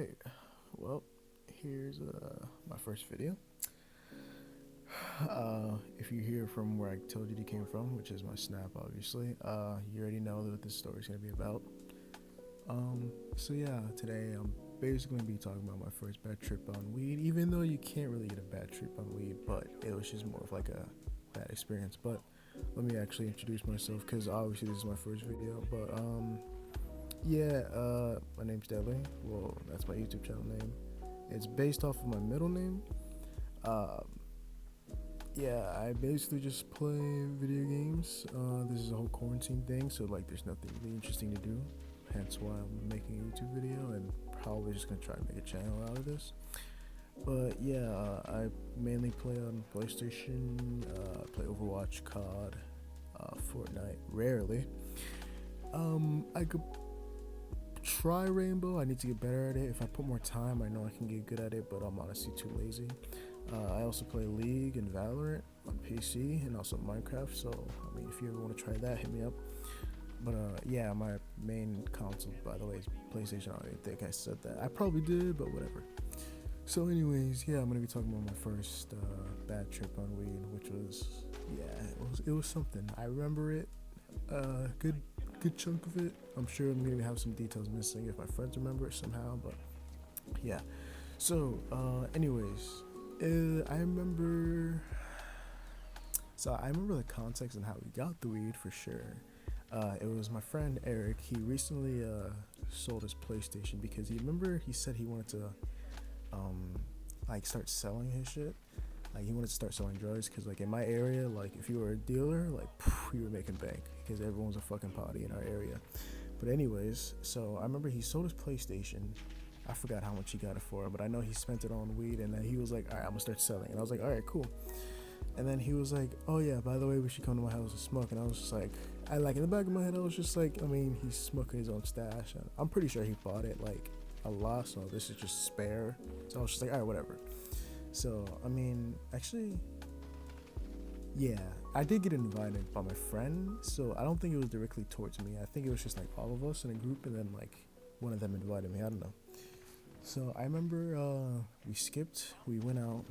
Alright, well, here's my first video. If you hear from where I told you it came from, which is my snap, obviously, you already know what this story's gonna be about. So yeah, today I'm basically gonna be talking about my first bad trip on weed, even though you can't really get a bad trip on weed, but it was just more of like a bad experience. But let me actually introduce myself, because obviously this is my first video, but yeah, my name's Deli. Well, that's my YouTube channel name. It's based off of my middle name. Um, yeah, I basically just play video games. This is a whole quarantine thing, so like there's nothing really interesting to do. Hence why I'm making a YouTube video and probably just gonna try to make a channel out of this. But yeah, I mainly play on PlayStation, play Overwatch, COD, Fortnite, rarely. I could try Rainbow. I need to get better at it. If I put more time, I know I can get good at it, but I'm honestly too lazy. I also play League and Valorant on PC and also Minecraft. So I mean, if you ever want to try that, hit me up. But yeah, my main console, by the way, is PlayStation. I don't think I said that. I probably did, but whatever. So anyways, yeah, I'm gonna be talking about my first bad trip on weed, which was, yeah, it was something. I remember it. Good chunk of it. I'm sure I'm gonna have some details missing if my friends remember it somehow, but yeah. So anyways, I remember. So I remember the context and how we got the weed for sure. It was my friend Eric. He recently sold his PlayStation because he said he wanted to like start selling his shit. Like he wanted to start selling drugs because like in my area, like if you were a dealer, like you were making bank because everyone's a fucking potty in our area. But anyways, so I remember he sold his PlayStation. I forgot how much he got it for, but I know he spent it on weed, and then he was like, all right, I'm gonna start selling. And I was like, all right, cool. And then he was like, oh yeah, by the way, we should come to my house and smoke. And I was just like, I like in the back of my head, I was just like, I mean, he's smoking his own stash. And I'm pretty sure he bought it like a lot, so this is just spare. So I was just like, all right, whatever. So I mean, actually, yeah, I did get invited by my friend, so I don't think it was directly towards me. I think it was just like all of us in a group, and then like one of them invited me. I don't know. So I remember we went out,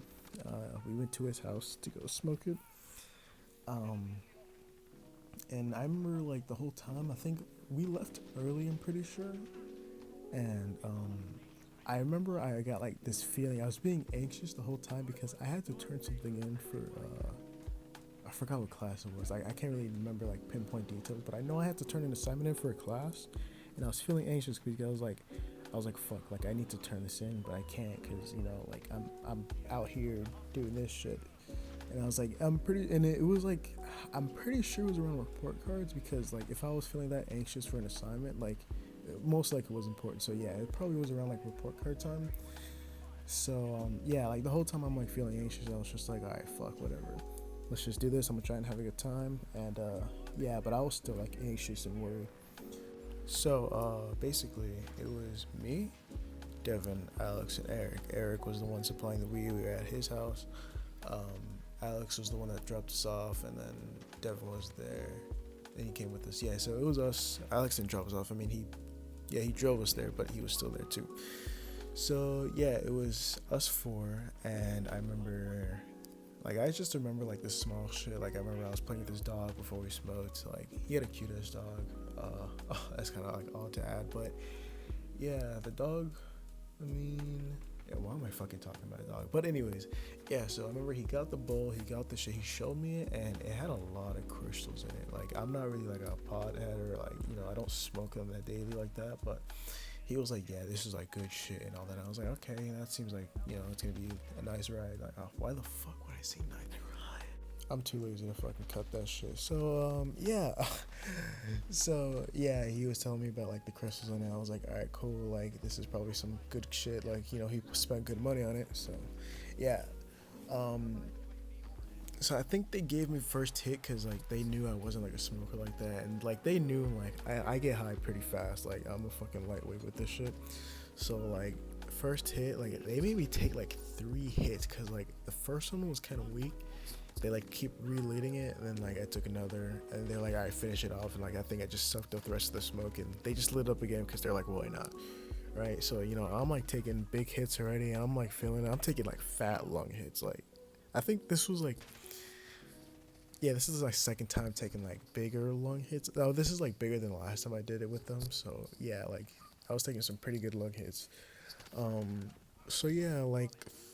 we went to his house to go smoke it. Um, and I remember like the whole time. I think we left early. I'm pretty sure, and I remember I got like this feeling. I was being anxious the whole time because I had to turn something in for I forgot what class it was. I can't really remember like pinpoint details, but I know I had to turn an assignment in for a class, and I was feeling anxious because I was like, fuck, like I need to turn this in, but I can't because like I'm out here doing this shit, and I was like, it was like, I'm pretty sure it was around report cards because like if I was feeling that anxious for an assignment, like most likely it was important. So yeah, it probably was around like report card time. So yeah, like the whole time I'm like feeling anxious, I was just like, all right, fuck, whatever. Let's just do this. I'm gonna try and have a good time. And yeah, but I was still like anxious and worried. So basically, it was me, Devin, Alex, and Eric. Eric was the one supplying the weed. We were at his house. Um, Alex was the one that dropped us off, and then Devin was there. And he came with us. Yeah, so it was us. Alex didn't drop us off. I mean, he drove us there, but he was still there too. So yeah, it was us four, and I remember, like, I just remember like this small shit. Like I remember I was playing with this dog before we smoked. Like he had a cute ass dog. That's kind of like odd to add, but yeah, the dog. I mean, yeah, why am I fucking talking about a dog? But anyways, yeah. So I remember he got the bowl, he got the shit, he showed me it, and it had a lot of crystals in it. Like I'm not really like a pothead, or like I don't smoke them that daily like that, but he was like, yeah, this is like good shit and all that. I was like, okay, that seems like it's gonna be a nice ride. Like, oh, why the fuck would I say nice ride? I'm too lazy to fucking cut that shit. So yeah, so yeah, he was telling me about like the crystals in it. I was like, all right, cool. Like this is probably some good shit. Like he spent good money on it. So yeah. Um, so I think they gave me first hit because like they knew I wasn't like a smoker like that, and like they knew like I get high pretty fast. Like I'm a fucking lightweight with this shit. So like first hit, like they made me take like 3 hits because like the first one was kind of weak. They like keep relighting it, and then like I took another, and they're like, all right, finish it off. And like I think I just sucked up the rest of the smoke, and they just lit up again because they're like, well, why not? right? So I'm like taking big hits already. I'm like feeling it. I'm taking like fat lung hits. Like I think this was like, yeah, this is my second time taking like bigger lung hits. Oh, this is like bigger than the last time I did it with them. So yeah, like I was taking some pretty good lung hits. Um, so yeah, like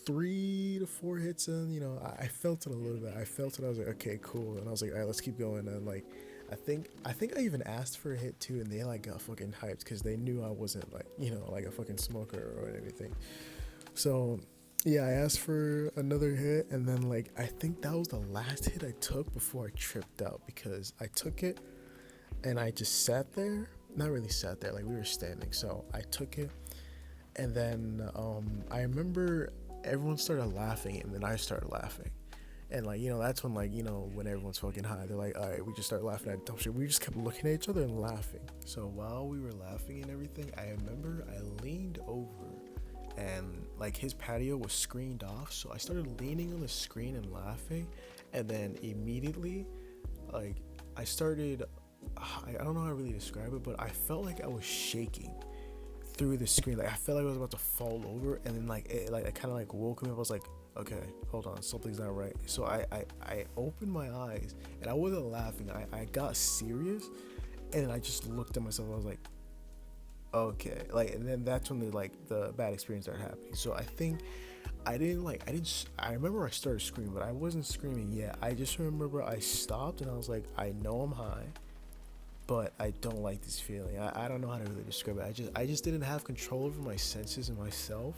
3 to 4 hits in, I felt it a little bit. I felt it. I was like, okay, cool. And I was like, all right, let's keep going. And like, I think I even asked for a hit too, and they like got fucking hyped because they knew I wasn't like like a fucking smoker or anything. So yeah, I asked for another hit, and then like I think that was the last hit I took before I tripped out because I took it and I just sat there. Not really sat there, like we were standing. So I took it, and then I remember everyone started laughing, and then I started laughing. And like that's when like when everyone's fucking high, they're like, all right, we just start laughing at dumb shit. We just kept looking at each other and laughing. So while we were laughing and everything, I remember I leaned over, and like his patio was screened off, so I started leaning on the screen and laughing, and then immediately, like I started, I don't know how to really describe it, but I felt like I was shaking through the screen. Like I felt like I was about to fall over, and then like I kind of like woke me up. I was like, okay, hold on, something's not right. So I opened my eyes, and I wasn't laughing. I got serious, and I just looked at myself. I was like, okay, like, and then that's when the bad experience started happening. So I think I remember I started screaming, but I wasn't screaming yet. I just remember I stopped, and I was like, I know I'm high, but I don't like this feeling. I don't know how to really describe it. I just didn't have control over my senses and myself.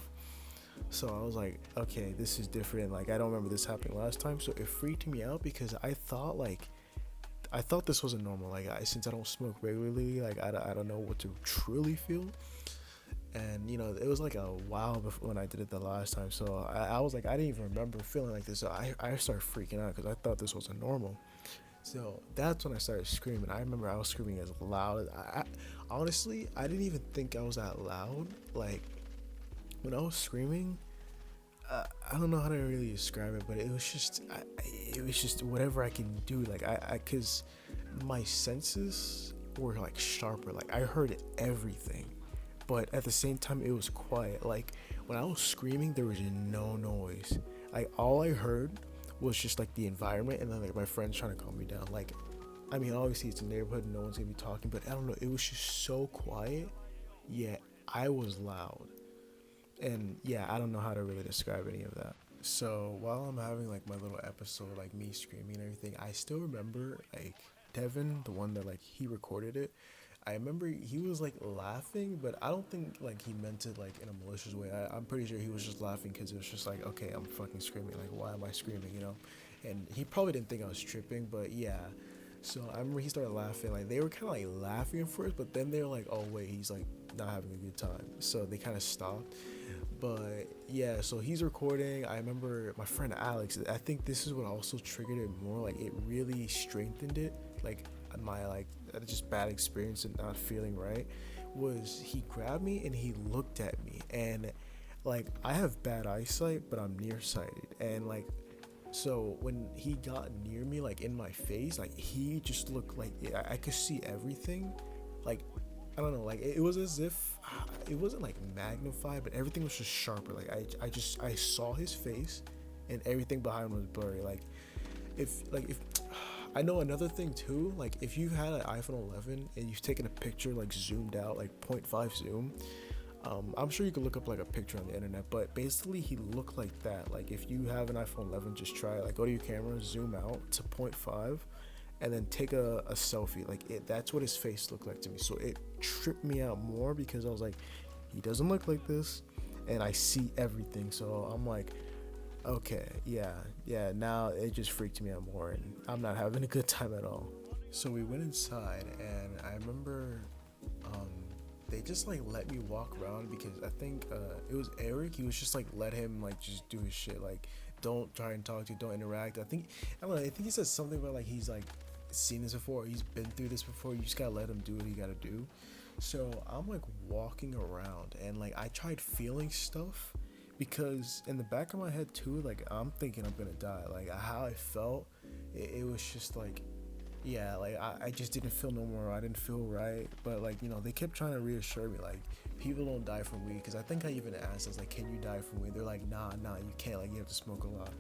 So I was like, okay, this is different. Like I don't remember this happening last time. So it freaked me out because I thought this wasn't normal. Like since I don't smoke regularly, like I don't know what to truly feel. And it was like a while before when I did it the last time. So I was like, I didn't even remember feeling like this. So I started freaking out because I thought this wasn't normal. So that's when I started screaming. I remember I was screaming as loud. I honestly, I didn't even think I was that loud. Like when I was screaming, I don't know how to really describe it, but it was just whatever I can do. Like cause my senses were like sharper. Like I heard everything, but at the same time it was quiet. Like when I was screaming, there was no noise. Like all I heard was just like the environment, and then like my friends trying to calm me down. Like, I mean, obviously it's a neighborhood, no one's gonna be talking, but I don't know. It was just so quiet, yet I was loud. And yeah, I don't know how to really describe any of that. So while I'm having like my little episode, like me screaming and everything, I still remember like Devin, the one that like he recorded it. I remember he was like laughing, but I don't think like he meant it like in a malicious way. I'm pretty sure he was just laughing because it was just like, okay, I'm fucking screaming. Like, why am I screaming? And he probably didn't think I was tripping, but yeah. So I remember he started laughing. Like they were kind of like laughing at first, but then they were like, oh wait, he's like not having a good time. So they kind of stopped. But yeah, so he's recording. I remember my friend Alex. I think this is what also triggered it more. Like it really strengthened it. Like my just bad experience and not feeling right was he grabbed me and he looked at me, and like I have bad eyesight, but I'm nearsighted, and like so when he got near me, like in my face, like he just looked like I could see everything. Like I don't know, like it was as if it wasn't like magnified, but everything was just sharper. Like I saw his face, and everything behind him was blurry. Like if I know another thing too, like if you had an iPhone 11 and you've taken a picture like zoomed out, like 0.5 zoom, I'm sure you could look up like a picture on the internet, but basically he looked like that. Like if you have an iPhone 11, just try it. Like go to your camera, zoom out to 0.5, and then take a selfie. Like that's what his face looked like to me. So it tripped me out more because I was like, he doesn't look like this, and I see everything. So I'm like, okay, yeah. Now it just freaked me out more, and I'm not having a good time at all. So we went inside, and I remember um, they just like let me walk around because I think it was Eric. He was just like let him like just do his shit. Like don't try and talk to, don't interact. I don't know. I think he said something about like he's like seen this before. He's been through this before. You just gotta let him do what he gotta do. So I'm like walking around, and like I tried feeling stuff because in the back of my head too, like I'm thinking I'm gonna die. Like how I felt, it was just like yeah, like I just didn't feel no more. I didn't feel right. But like, they kept trying to reassure me like people don't die from weed. Because I think I even asked, I was like, can you die from weed? They're like, nah, you can't. Like you have to smoke a lot.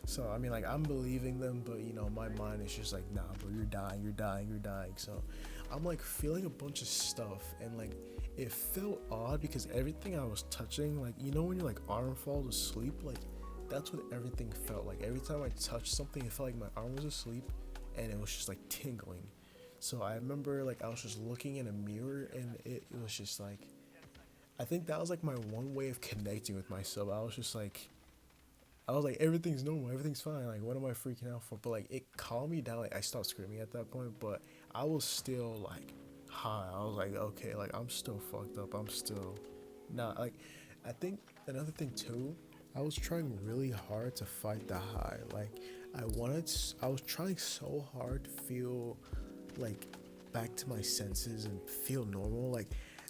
So I mean, like I'm believing them, but my mind is just like, nah, bro, you're dying. So I'm like feeling a bunch of stuff, and like it felt odd because everything I was touching, like when your like arm falls asleep, like that's what everything felt like. Every time I touched something, it felt like my arm was asleep, and it was just like tingling. So I remember like I was just looking in a mirror, and it was just like I think that was like my one way of connecting with myself. I was like, everything's normal, everything's fine. Like, what am I freaking out for? But like, it calmed me down. Like, I stopped screaming at that point, but I was still like high. I was like, okay, like I'm still fucked up. I'm still not like. I think another thing too. I was trying really hard to fight the high. Like, I was trying so hard to feel like back to my senses and feel normal. Like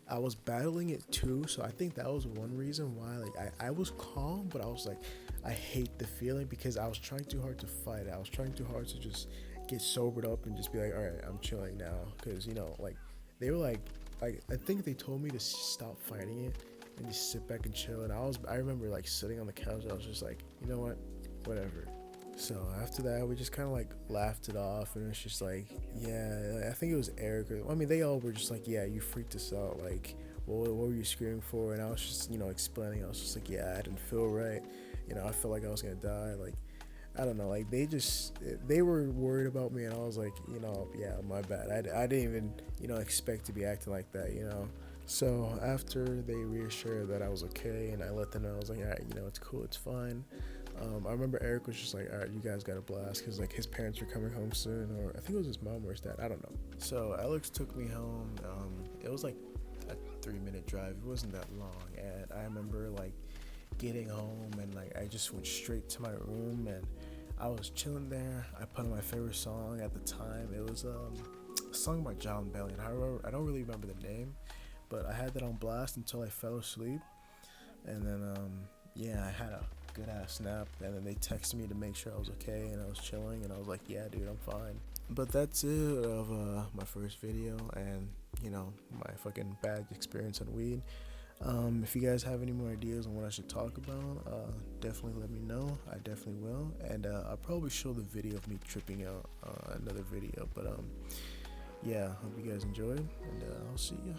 I was battling it too, so I think that was one reason why like I was calm, but I was like I hate the feeling because I was trying too hard to fight it. I was trying too hard to just get sobered up and just be like, all right, I'm chilling now, because like they were like I think they told me to stop fighting it and just sit back and chill. And I remember like sitting on the couch. I was just like, you know what, whatever. So after that, we just kind of like laughed it off, and it's just like, yeah, I think it was Eric. I mean, they all were just like, yeah, you freaked us out. Like, what were you screaming for? And I was just, explaining. I was just like, yeah, I didn't feel right. I felt like I was gonna die. Like, I don't know. Like, they were worried about me, and I was like, yeah, my bad. I didn't even, expect to be acting like that. So after they reassured that I was okay, and I let them know, I was like, all right, it's cool, it's fine. I remember Eric was just like, all right, you guys got a blast, because like his parents were coming home soon, or I think it was his mom or his dad, I don't know. So Alex took me home. It was like a 3-minute drive. It wasn't that long, and I remember like getting home, and like I just went straight to my room, and I was chilling there. I put on my favorite song at the time. It was a song by John Bellion. I don't really remember the name, but I had that on blast until I fell asleep, and then yeah, I had a good ass nap, and then they texted me to make sure I was okay, and I was chilling, and I was like, yeah, dude, I'm fine. But that's it of my first video, and my fucking bad experience on weed. If you guys have any more ideas on what I should talk about, definitely let me know. I definitely will, and I'll probably show the video of me tripping out another video. But yeah, hope you guys enjoyed, and I'll see you.